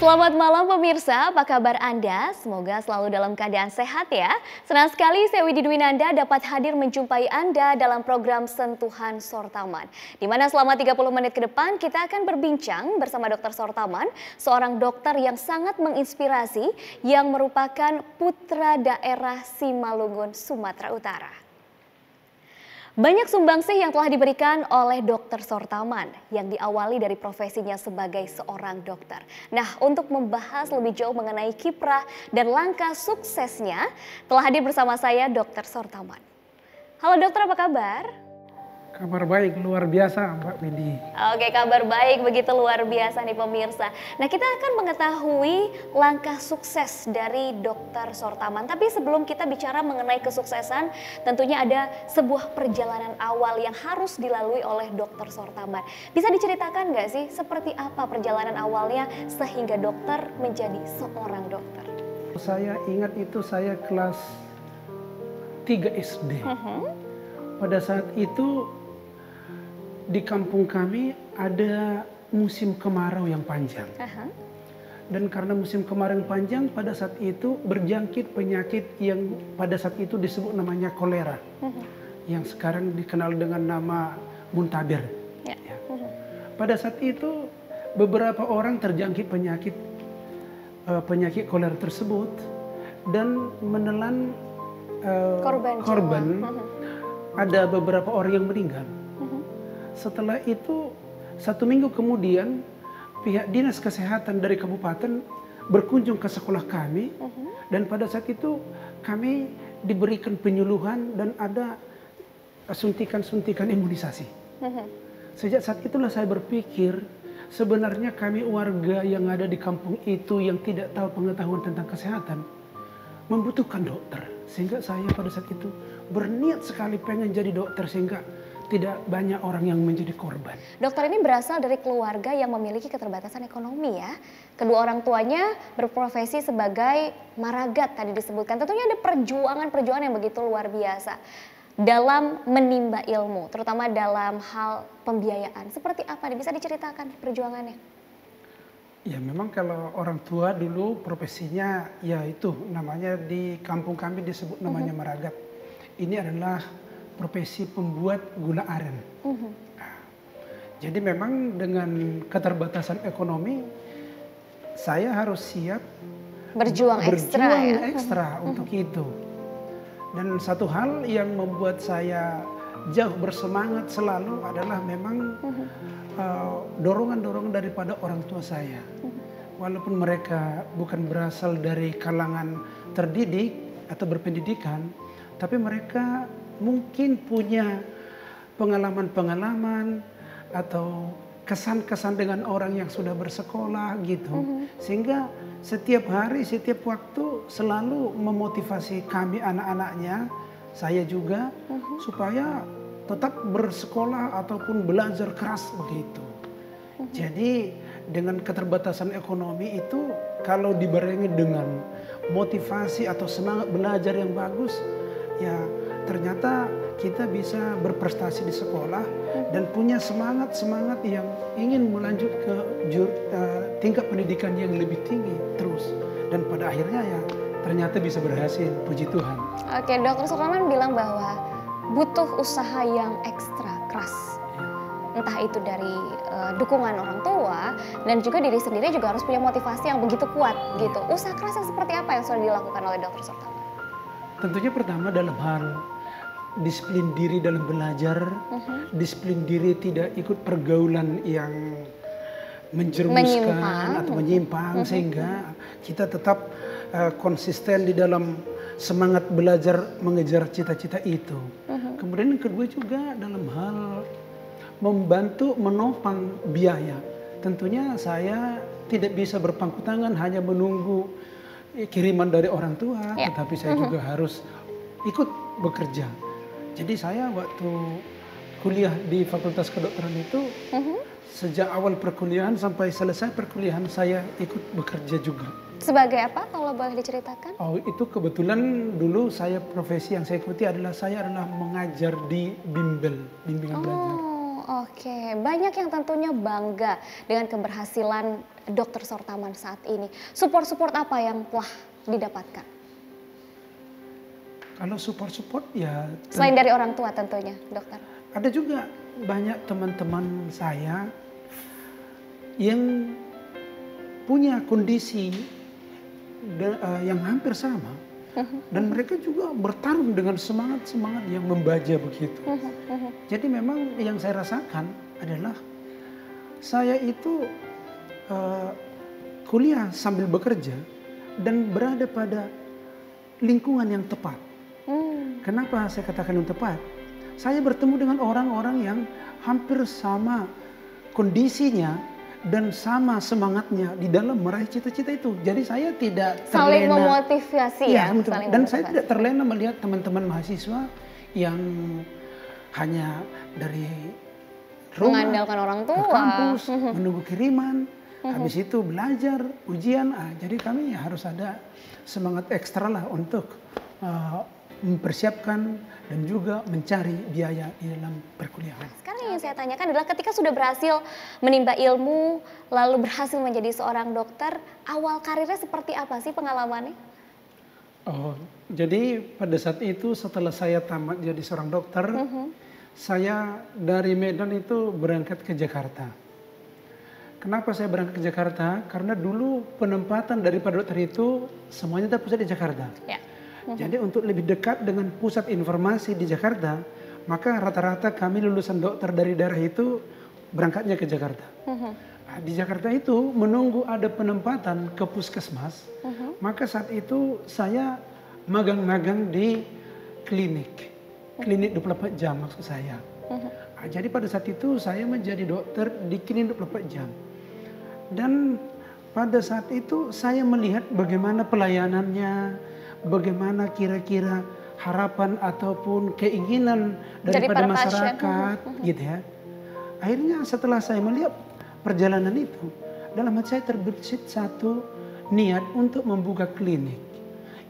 Selamat malam pemirsa, apa kabar Anda? Semoga selalu dalam keadaan sehat ya. Senang sekali saya Widi Dwinanda dapat hadir menjumpai Anda dalam program Sentuhan Sortaman. Di mana selama 30 menit ke depan kita akan berbincang bersama Dr. Sortaman, seorang dokter yang sangat menginspirasi yang merupakan putra daerah Simalungun, Sumatera Utara. Banyak sumbangsih yang telah diberikan oleh Dr. Sortaman yang diawali dari profesinya sebagai seorang dokter. Nah, untuk membahas lebih jauh mengenai kiprah dan langkah suksesnya, telah hadir bersama saya Dr. Sortaman. Halo dokter, apa kabar? Kabar baik, luar biasa Mbak Widi. Oke, kabar baik, begitu luar biasa nih pemirsa. Nah, kita akan mengetahui langkah sukses dari Dr. Sortaman. Tapi sebelum kita bicara mengenai kesuksesan, tentunya ada sebuah perjalanan awal yang harus dilalui oleh Dr. Sortaman. Bisa diceritakan nggak sih seperti apa perjalanan awalnya sehingga dokter menjadi seorang dokter? Saya ingat itu saya kelas 3 SD. Pada saat itu di kampung kami ada musim kemarau yang panjang. Dan karena musim kemarau yang panjang, pada saat itu berjangkit penyakit yang pada saat itu disebut namanya kolera. Yang sekarang dikenal dengan nama muntaber. Ya. Pada saat itu beberapa orang terjangkit penyakit kolera tersebut dan menelan korban. Ada beberapa orang yang meninggal. Setelah itu, 1 minggu kemudian, pihak dinas kesehatan dari kabupaten berkunjung ke sekolah kami. Dan pada saat itu kami diberikan penyuluhan dan ada suntikan-suntikan imunisasi. Sejak saat itulah saya berpikir, sebenarnya kami warga yang ada di kampung itu yang tidak tahu pengetahuan tentang kesehatan, membutuhkan dokter. Sehingga saya pada saat itu berniat sekali pengen jadi dokter sehingga tidak banyak orang yang menjadi korban. Dokter ini berasal dari keluarga yang memiliki keterbatasan ekonomi ya. Kedua orang tuanya berprofesi sebagai maragat tadi disebutkan. Tentunya ada perjuangan yang begitu luar biasa dalam menimba ilmu, terutama dalam hal pembiayaan. Seperti apa nih? Bisa diceritakan perjuangannya? Ya memang kalau orang tua dulu profesinya ya itu namanya di kampung kami disebut namanya maragat. Ini adalah profesi pembuat gula aren. Jadi memang dengan keterbatasan ekonomi, saya harus siap berjuang ekstra untuk itu. Dan satu hal yang membuat saya jauh bersemangat selalu adalah memang dorongan-dorongan daripada orang tua saya. Walaupun mereka bukan berasal dari kalangan terdidik atau berpendidikan, tapi mereka mungkin punya pengalaman-pengalaman atau kesan-kesan dengan orang yang sudah bersekolah gitu. Sehingga setiap hari, setiap waktu selalu memotivasi kami anak-anaknya, saya juga, supaya tetap bersekolah ataupun belajar keras begitu. Jadi dengan keterbatasan ekonomi itu kalau dibarengi dengan motivasi atau semangat belajar yang bagus, ya ternyata kita bisa berprestasi di sekolah dan punya semangat yang ingin melanjut ke tingkat pendidikan yang lebih tinggi terus. Dan pada akhirnya ya ternyata bisa berhasil, puji Tuhan. Oke, Dokter Sortaman bilang bahwa butuh usaha yang ekstra keras. Entah itu dari dukungan orang tua dan juga diri sendiri juga harus punya motivasi yang begitu kuat gitu. Usaha keras yang seperti apa yang sudah dilakukan oleh Dokter Sortaman? Tentunya pertama dalam hal disiplin diri dalam belajar, disiplin diri tidak ikut pergaulan yang menjerumuskan atau menyimpang, sehingga kita tetap konsisten di dalam semangat belajar mengejar cita-cita itu. Kemudian yang kedua juga dalam hal membantu menopang biaya. Tentunya saya tidak bisa berpangku tangan hanya menunggu kiriman dari orang tua, tetapi saya juga harus ikut bekerja. Jadi saya waktu kuliah di Fakultas Kedokteran itu, sejak awal perkuliahan sampai selesai perkuliahan saya ikut bekerja juga. Sebagai apa kalau boleh diceritakan? Oh, itu kebetulan dulu saya profesi yang saya ikuti adalah mengajar di bimbel, bimbingan belajar. Oke. Banyak yang tentunya bangga dengan keberhasilan Dokter Sortaman saat ini. Support-support apa yang telah didapatkan? Kalau support ya Selain dari orang tua tentunya, dokter. ada juga banyak teman-teman saya yang punya kondisi yang hampir sama. Dan mereka juga bertarung dengan semangat-semangat yang membaja begitu. Jadi memang yang saya rasakan adalah saya itu kuliah sambil bekerja dan berada pada lingkungan yang tepat. Kenapa saya katakan yang tepat? Saya bertemu dengan orang-orang yang hampir sama kondisinya dan sama semangatnya di dalam meraih cita-cita itu. Jadi saya tidak terlena. Saling memotivasi ya. Saling dan saya tidak terlena melihat teman-teman mahasiswa yang hanya dari rumah mengandalkan orang tua, ke kampus, menunggu kiriman, habis itu belajar, ujian. Jadi kami harus ada semangat ekstra lah untuk mempersiapkan dan juga mencari biaya di dalam perkuliahan. Sekarang yang saya tanyakan adalah ketika sudah berhasil menimba ilmu, lalu berhasil menjadi seorang dokter, awal karirnya seperti apa sih pengalamannya? Oh, jadi pada saat itu setelah saya tamat jadi seorang dokter, saya dari Medan itu berangkat ke Jakarta. Kenapa saya berangkat ke Jakarta? Karena dulu penempatan daripada dokter itu semuanya terpusat di Jakarta. Ya. Jadi untuk lebih dekat dengan pusat informasi di Jakarta, maka rata-rata kami lulusan dokter dari daerah itu berangkatnya ke Jakarta. Nah, di Jakarta itu menunggu ada penempatan ke puskesmas, maka saat itu saya magang-magang di klinik 24 jam maksud saya. Nah, jadi pada saat itu saya menjadi dokter di klinik 24 jam. Dan pada saat itu saya melihat bagaimana pelayanannya, bagaimana kira-kira harapan ataupun keinginan daripada masyarakat gitu ya. Akhirnya setelah saya melihat perjalanan itu, dalam hati saya terbesit satu niat untuk membuka klinik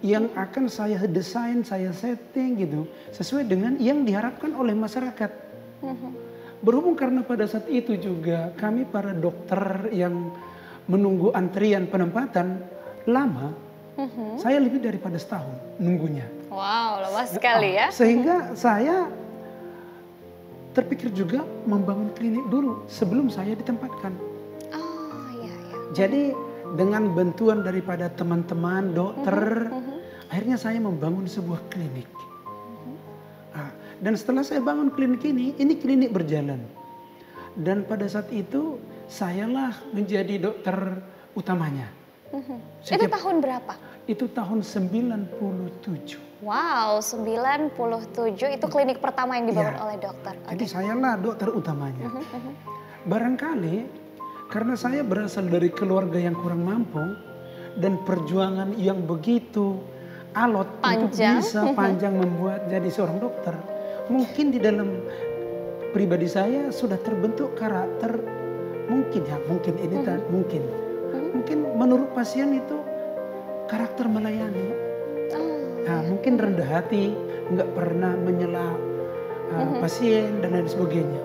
yang akan saya desain, saya setting gitu sesuai dengan yang diharapkan oleh masyarakat. Berhubung karena pada saat itu juga kami para dokter yang menunggu antrian penempatan lama, saya lebih daripada setahun nunggunya. Wow, lama sekali ya. Sehingga saya terpikir juga membangun klinik dulu sebelum saya ditempatkan. Oh iya. Jadi dengan bantuan daripada teman-teman dokter, akhirnya saya membangun sebuah klinik. Dan setelah saya bangun klinik ini klinik berjalan. Dan pada saat itu sayalah menjadi dokter utamanya. Itu tahun berapa? Itu tahun 97. Wow, 97 itu klinik pertama yang dibangun oleh dokter. Jadi sayalah dokter utamanya. Barangkali karena saya berasal dari keluarga yang kurang mampu dan perjuangan yang begitu alot untuk bisa panjang membuat jadi seorang dokter. Mungkin di dalam pribadi saya sudah terbentuk karakter mungkin menurut pasien itu karakter melayani. Mungkin rendah hati, nggak pernah menyela pasien dan lain sebagainya.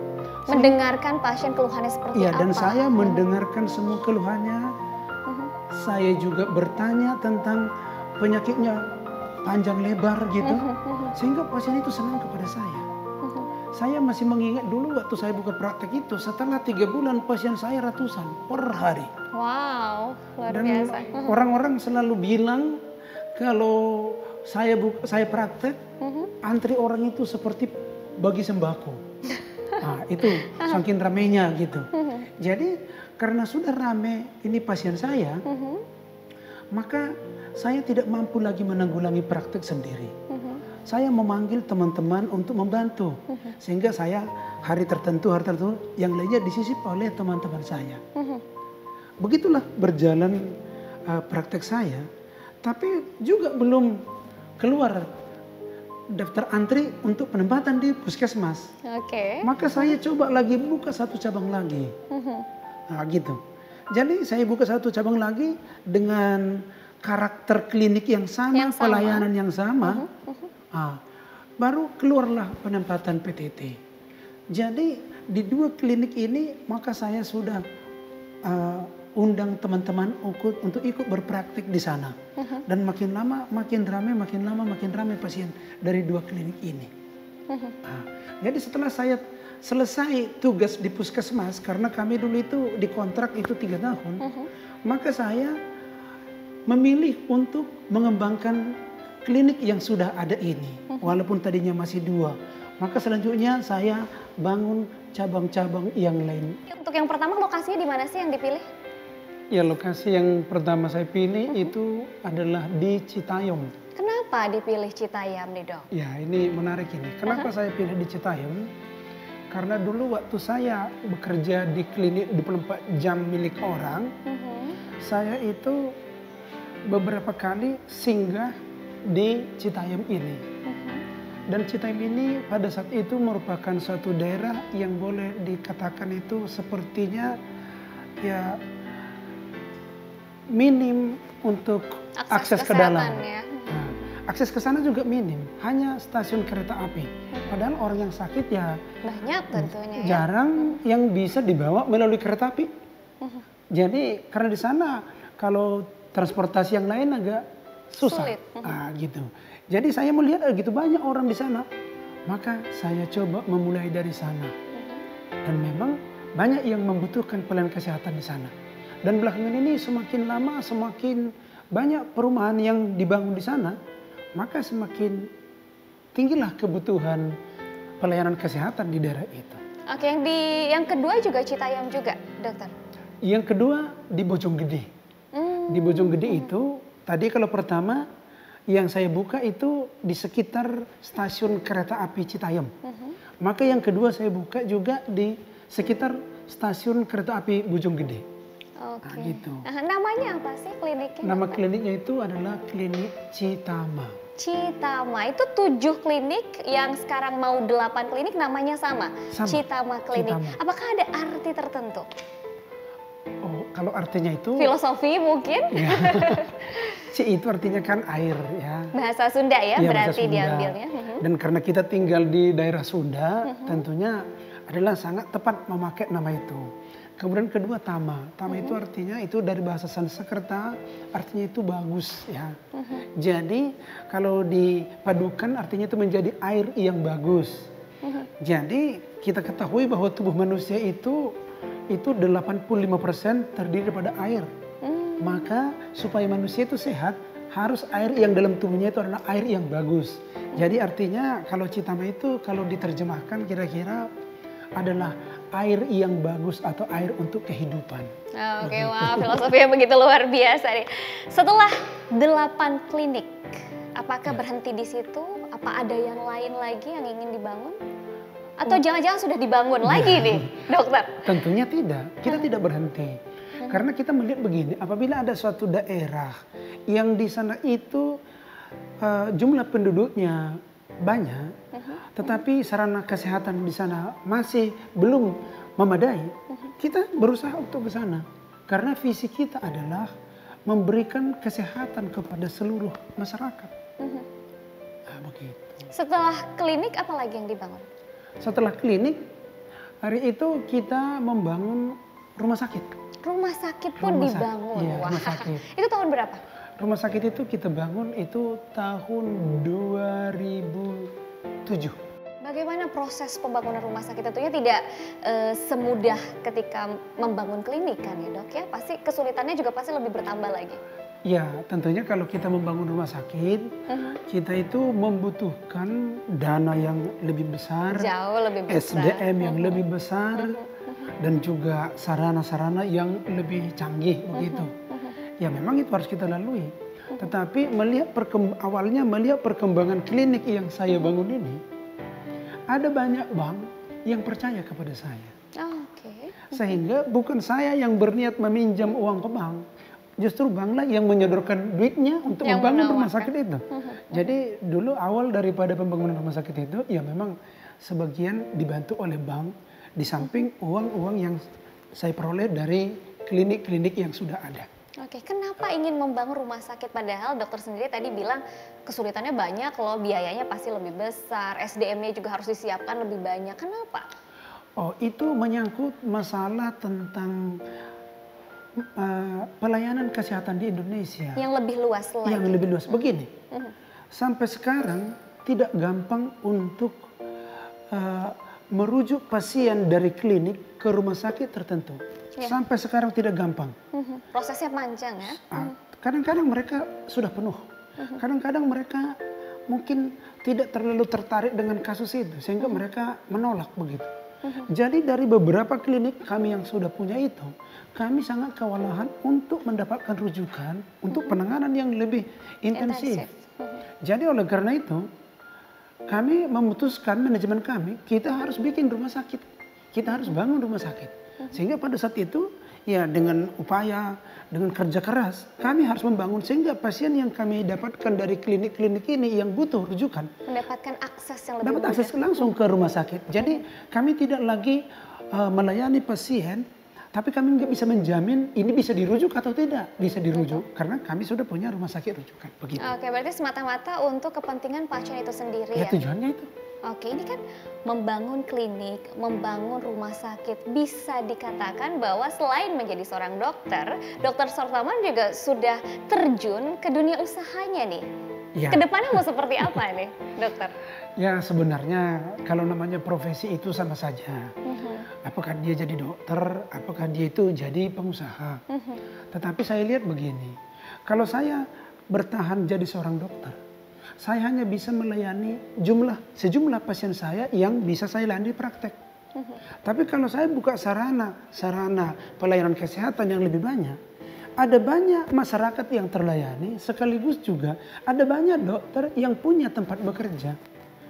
Mendengarkan pasien keluhannya seperti apa? Dan saya mendengarkan semua keluhannya. Saya juga bertanya tentang penyakitnya panjang lebar gitu, sehingga pasien itu senang kepada saya. Saya masih mengingat dulu waktu saya buka praktek itu, setelah 3 bulan pasien saya ratusan per hari. Wow, luar biasa. Dan orang-orang selalu bilang kalau saya praktek, antri orang itu seperti bagi sembako. Itu saking ramenya gitu. Jadi karena sudah rame ini pasien saya, maka saya tidak mampu lagi menanggulangi praktek sendiri. Saya memanggil teman-teman untuk membantu. Sehingga saya hari tertentu yang lainnya disisip oleh teman-teman saya. Begitulah berjalan praktek saya. Tapi juga belum keluar daftar antri untuk penempatan di puskesmas. Maka saya coba lagi buka satu cabang lagi. Gitu. Jadi saya buka satu cabang lagi dengan karakter klinik yang sama, pelayanan yang sama. Baru keluarlah penempatan PTT. Jadi Di 2 klinik ini maka saya sudah undang teman-teman untuk ikut berpraktik di sana. Dan makin lama makin ramai, makin lama makin ramai pasien dari 2 klinik ini. Jadi setelah saya selesai tugas di puskesmas, karena kami dulu itu dikontrak itu 3 tahun, maka saya memilih untuk mengembangkan klinik yang sudah ada ini, walaupun tadinya masih 2. Maka selanjutnya saya bangun cabang-cabang yang lain. Untuk yang pertama lokasinya di mana sih yang dipilih? Ya, lokasi yang pertama saya pilih itu adalah di Citayam. Kenapa dipilih Citayam nih dok? Ya, ini menarik ini. Kenapa saya pilih di Citayam? Karena dulu waktu saya bekerja di klinik 24 jam milik orang, saya itu beberapa kali singgah di Citayam ini. Dan Citayam ini pada saat itu merupakan suatu daerah yang boleh dikatakan itu sepertinya ya minim untuk akses ke dalam. Ya. Nah, akses ke sana juga minim, hanya stasiun kereta api. Padahal orang yang sakit ya Banyak tentunya ya. jarang yang bisa dibawa melalui kereta api. Jadi karena di sana kalau transportasi yang lain agak susah. Sulit. Gitu. Jadi saya melihat gitu banyak orang di sana. Maka saya coba memulai dari sana. Dan memang banyak yang membutuhkan pelayanan kesehatan di sana. Dan belakangan ini semakin lama semakin banyak perumahan yang dibangun di sana. Maka semakin tinggilah kebutuhan pelayanan kesehatan di daerah itu. Oke, yang kedua juga Citayam juga, dokter? Yang kedua di Bojonggede. Di Bojonggede itu, tadi kalau pertama yang saya buka itu di sekitar stasiun kereta api Citayam. Maka yang kedua saya buka juga di sekitar stasiun kereta api Bojonggede. Oke. Gitu. Namanya apa sih kliniknya? Nama kliniknya itu adalah Klinik Citama. Citama, itu 7 klinik yang sekarang mau 8 klinik namanya sama? Citama Klinik. Citama. Apakah ada arti tertentu? Oh, kalau artinya itu Filosofi mungkin? ya, Ci itu artinya kan air ya. Bahasa Sunda ya, Iya, berarti bahasa Sunda. diambilnya. Dan karena kita tinggal di daerah Sunda, tentunya adalah sangat tepat memakai nama itu. Kemudian kedua Tama. Tama itu artinya itu dari bahasa Sanskerta, artinya itu bagus ya. Jadi kalau dipadukan artinya itu menjadi air yang bagus. Jadi kita ketahui bahwa tubuh manusia itu 85% terdiri daripada air. Maka supaya manusia itu sehat, harus air yang dalam tubuhnya itu adalah air yang bagus. Jadi artinya kalau Citama itu kalau diterjemahkan kira-kira adalah air yang bagus atau air untuk kehidupan. Oke, wah filosofinya begitu luar biasa nih. Setelah 8 klinik, apakah berhenti di situ? Apa ada yang lain lagi yang ingin dibangun? Atau jangan-jangan sudah dibangun lagi nih, dokter? Tentunya tidak, kita tidak berhenti. Karena kita melihat begini, apabila ada suatu daerah yang di sana itu jumlah penduduknya banyak, tetapi sarana kesehatan di sana masih belum memadai, kita berusaha untuk ke sana. Karena visi kita adalah memberikan kesehatan kepada seluruh masyarakat. Nah, begitu. Setelah klinik, apa lagi yang dibangun? Setelah klinik, hari itu kita membangun rumah sakit. Rumah sakit pun dibangun? Iya, wah. rumah sakit. Itu tahun berapa? Rumah sakit itu kita bangun itu tahun 2007. Bagaimana proses pembangunan rumah sakit? Tentunya tidak semudah ketika membangun klinik kan ya dok ya? Pasti kesulitannya juga pasti lebih bertambah lagi. Ya, tentunya kalau kita membangun rumah sakit, kita itu membutuhkan dana yang lebih besar, jauh lebih besar, SDM yang lebih besar, dan juga sarana-sarana yang lebih canggih begitu. Ya memang itu harus kita lalui. Tetapi awalnya melihat perkembangan klinik yang saya bangun ini, ada banyak bank yang percaya kepada saya. Sehingga bukan saya yang berniat meminjam uang ke bank, justru banklah yang menyodorkan duitnya untuk membangun rumah sakit itu. Jadi dulu awal daripada pembangunan rumah sakit itu, ya memang sebagian dibantu oleh bank, di samping uang-uang yang saya peroleh dari klinik-klinik yang sudah ada. Oke, kenapa ingin membangun rumah sakit? Padahal dokter sendiri tadi bilang kesulitannya banyak loh, biayanya pasti lebih besar, SDM-nya juga harus disiapkan lebih banyak. Kenapa? Oh, itu menyangkut masalah tentang pelayanan kesehatan di Indonesia. Yang lebih luas lagi. Yang lebih luas. Begini, sampai sekarang tidak gampang untuk merujuk pasien dari klinik ke rumah sakit tertentu. Ya. Sampai sekarang tidak gampang. Prosesnya panjang ya. Kadang-kadang mereka sudah penuh. Kadang-kadang mereka mungkin tidak terlalu tertarik dengan kasus itu, sehingga mereka menolak begitu. Jadi dari beberapa klinik kami yang sudah punya itu, kami sangat kewalahan untuk mendapatkan rujukan untuk penanganan yang lebih intensif. Jadi oleh karena itu, kami memutuskan, manajemen kami, kita harus bikin rumah sakit. Kita harus bangun rumah sakit. Sehingga pada saat itu, ya dengan upaya, dengan kerja keras, kami harus membangun sehingga pasien yang kami dapatkan dari klinik-klinik ini yang butuh rujukan, mendapatkan akses yang lebih dapat akses langsung ke rumah sakit. Jadi kami tidak lagi melayani pasien, tapi kami nggak bisa menjamin ini bisa dirujuk atau tidak bisa dirujuk karena kami sudah punya rumah sakit rujukan. Begitu. Oke, berarti semata-mata untuk kepentingan pasien itu sendiri Ya ya? tujuannya itu. Oke, ini kan membangun klinik, membangun rumah sakit, bisa dikatakan bahwa selain menjadi seorang dokter, Dokter Sortaman juga sudah terjun ke dunia usahanya nih. Ya. Kedepannya mau seperti apa nih, dokter? Ya sebenarnya kalau namanya profesi itu sama saja. Apakah dia jadi dokter, apakah dia itu jadi pengusaha. Tetapi saya lihat begini, kalau saya bertahan jadi seorang dokter, saya hanya bisa melayani sejumlah pasien saya yang bisa saya layani praktek. Tapi kalau saya buka sarana pelayanan kesehatan yang lebih banyak, ada banyak masyarakat yang terlayani, sekaligus juga ada banyak dokter yang punya tempat bekerja.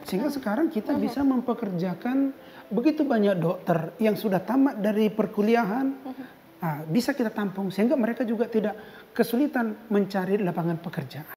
Sehingga sekarang kita bisa mempekerjakan begitu banyak dokter yang sudah tamat dari perkuliahan, bisa kita tampung sehingga mereka juga tidak kesulitan mencari lapangan pekerjaan.